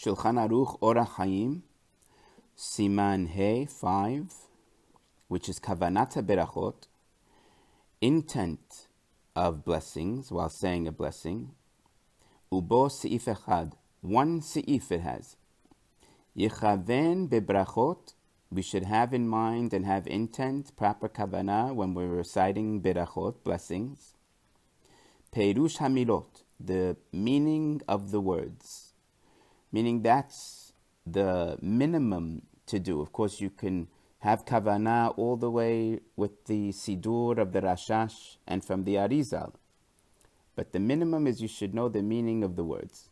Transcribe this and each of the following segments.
Shulchan Aruch Orach Chaim, Siman He 5, which is Kavanat HaBerachot, intent of blessings while saying a blessing. Ubo Seif Echad, one Seif it has. Yechaven Bebrachot, we should have in mind and have intent, proper kavanah when we're reciting berachot, blessings. Perush Hamilot, the meaning of the words. Meaning that's the minimum to do. Of course, you can have kavanah all the way with the sidur of the Rashash and from the Arizal. But the minimum is you should know the meaning of the words.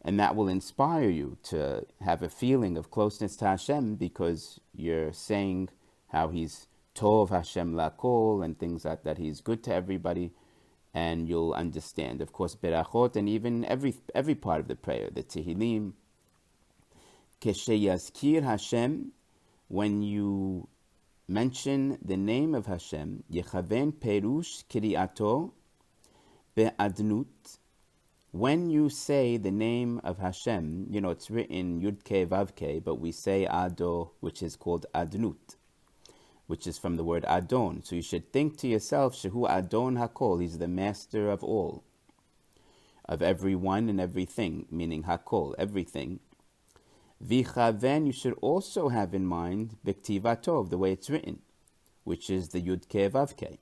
And that will inspire you to have a feeling of closeness to Hashem because you're saying how He's Tov Hashem Lakol and things like that. He's good to everybody, and you'll understand. Of course, Berachot and even every part of the prayer, the Tehillim. Kesheyazkir Hashem, when you mention the name of Hashem, Yechaven Perush Kiriato Be'adnut. When you say the name of Hashem, it's written Yud-Ke Vav-Ke, but we say Ado, which is called Adnut, which is from the word Adon. So you should think to yourself, Shehu Adon HaKol, He's the master of all, of everyone and everything, meaning HaKol, everything. V'chaven, you should also have in mind B'ktivatov, the way it's written, which is the Yud-Ke Vav-Ke.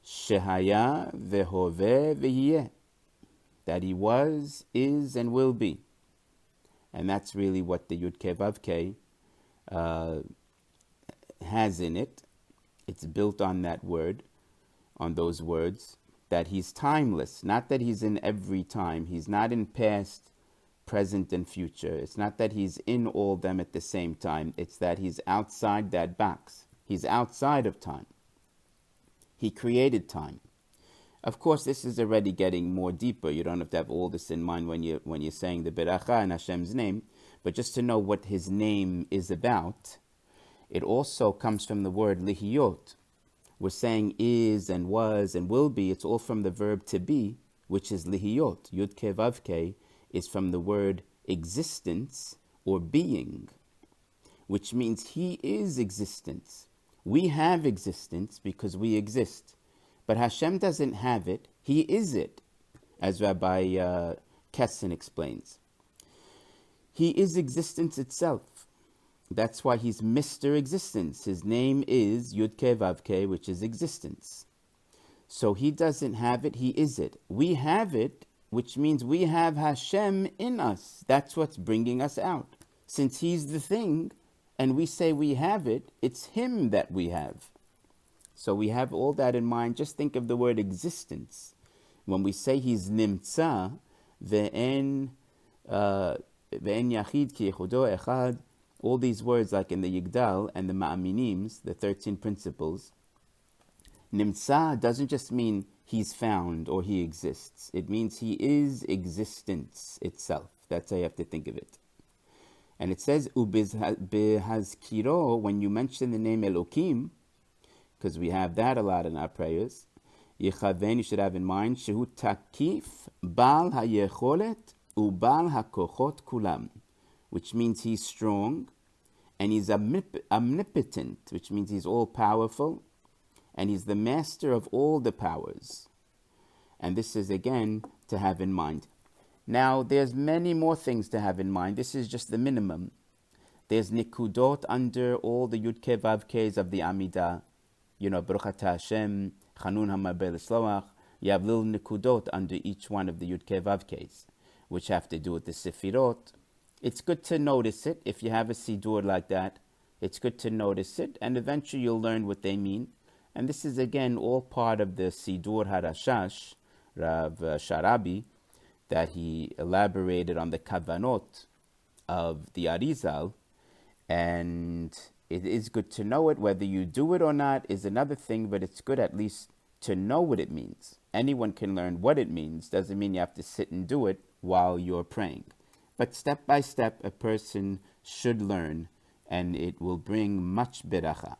Shehaya V'hove V'yeh, that He was, is, and will be. And that's really what the Yud-Ke Vav-Ke has in it. It's built on that word, on those words, that He's timeless. Not that He's in every time. He's not in past, present, and future. It's not that He's in all them at the same time. It's that He's outside that box. He's outside of time. He created time. Of course, this is already getting more deeper. You don't have to have all this in mind when you're saying the beracha in Hashem's name, but just to know what His name is about, it also comes from the word lihiyot. We're saying is and was and will be. It's all from the verb to be, which is lihiyot. Yud-Ke Vav-Ke is from the word existence or being, which means He is existence. We have existence because we exist. But Hashem doesn't have it, He is it, as Rabbi Kessin explains. He is existence itself. That's why He's Mr. Existence. His name is Yud-Ke Vav-Ke, which is existence. So He doesn't have it, He is it. We have it, which means we have Hashem in us. That's what's bringing us out. Since He's the thing, and we say we have it, it's Him that we have. So we have all that in mind. Just think of the word existence. When we say He's nimtza, ve'en yachid ki yechudo echad, all these words like in the Yigdal and the Ma'aminim, the 13 principles, nimtza doesn't just mean He's found or He exists. It means He is existence itself. That's how you have to think of it. And it says, Ubehazkiro, when you mention the name Elokim, because we have that a lot in our prayers, Yechaven, you should have in mind, Shehu Takif Bal HaYecholet Ubal HaKochot Kulam, which means He's strong, and He's omnipotent, which means He's all-powerful, and He's the master of all the powers. And this is, again, to have in mind. Now, there's many more things to have in mind. This is just the minimum. There's nikudot under all the Yud-Ke Vav-Kes of the Amidah. Baruch Atah Hashem, Chanun HaMarbe L'Sloach. You have little nikudot under each one of the Yud-Ke Vav-Kes, which have to do with the Sefirot. It's good to notice it. If you have a Sidur like that, it's good to notice it, and eventually you'll learn what they mean. And this is, again, all part of the Sidur HaRashash, Rav Sharabi, that he elaborated on the Kavanot of the Arizal, and it is good to know it. Whether you do it or not is another thing, but it's good at least to know what it means. Anyone can learn what it means. Doesn't mean you have to sit and do it while you're praying. But step by step, a person should learn, and it will bring much beracha.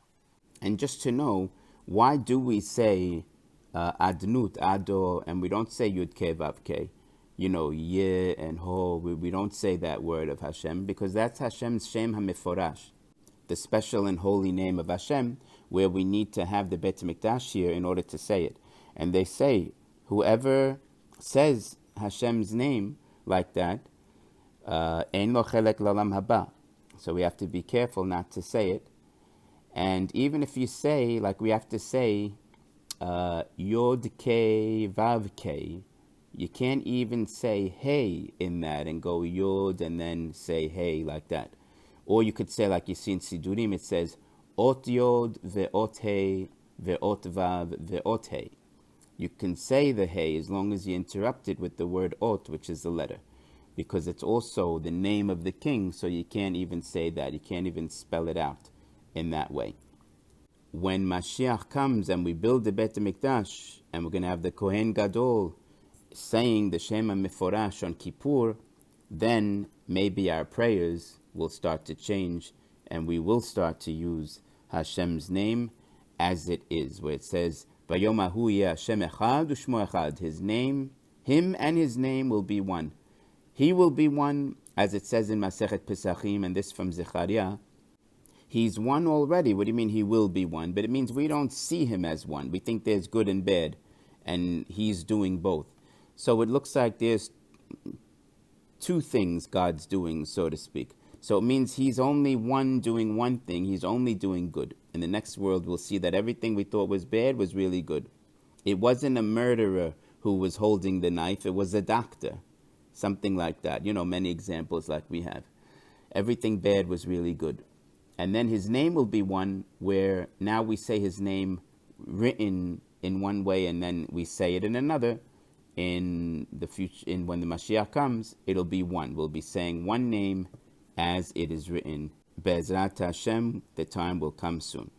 And just to know, why do we say Adnut, Ado, and we don't say Yud-Ke Vav-Ke? Ye and Ho. We don't say that word of Hashem because that's Hashem's Shem HaMeforash, the special and holy name of Hashem, where we need to have the Bet Mikdash here in order to say it. And they say, whoever says Hashem's name like that, Ein lo chelek lalam haba. So we have to be careful not to say it. And even if you say, like we have to say, Yod K Vav K, you can't even say hey in that and go Yod and then say hey like that. Or you could say, like you see in Sidurim, it says Ot Yod ve'ot Hey ve'ot Vav ve'ot Hey. You can say the hey as long as you interrupt it with the word Ot, which is the letter, because it's also the name of the king, so you can't even say that. You can't even spell it out in that way. When Mashiach comes and we build the Bet HaMikdash, and we're going to have the Kohen Gadol saying the Shema Meforash on Kippur, then maybe our prayers will start to change and we will start to use Hashem's name as it is, where it says, Vayom Ahu Yeh Hashem Echad U'Shmo Echad. His name, him and his name will be one. He will be one, as it says in Masechet Pesachim, and this from Zechariah. He's one already. What do you mean he will be one? But it means we don't see him as one. We think there's good and bad, and he's doing both. So it looks like there's two things God's doing, so to speak. So it means he's only one doing one thing. He's only doing good. In the next world, we'll see that everything we thought was bad was really good. It wasn't a murderer who was holding the knife. It was a doctor. Something like that. Many examples like we have. Everything bad was really good. And then his name will be one where now we say his name written in one way and then we say it in another. In the future, when the Mashiach comes, it'll be one. We'll be saying one name as it is written. Be'ezrat Hashem, the time will come soon.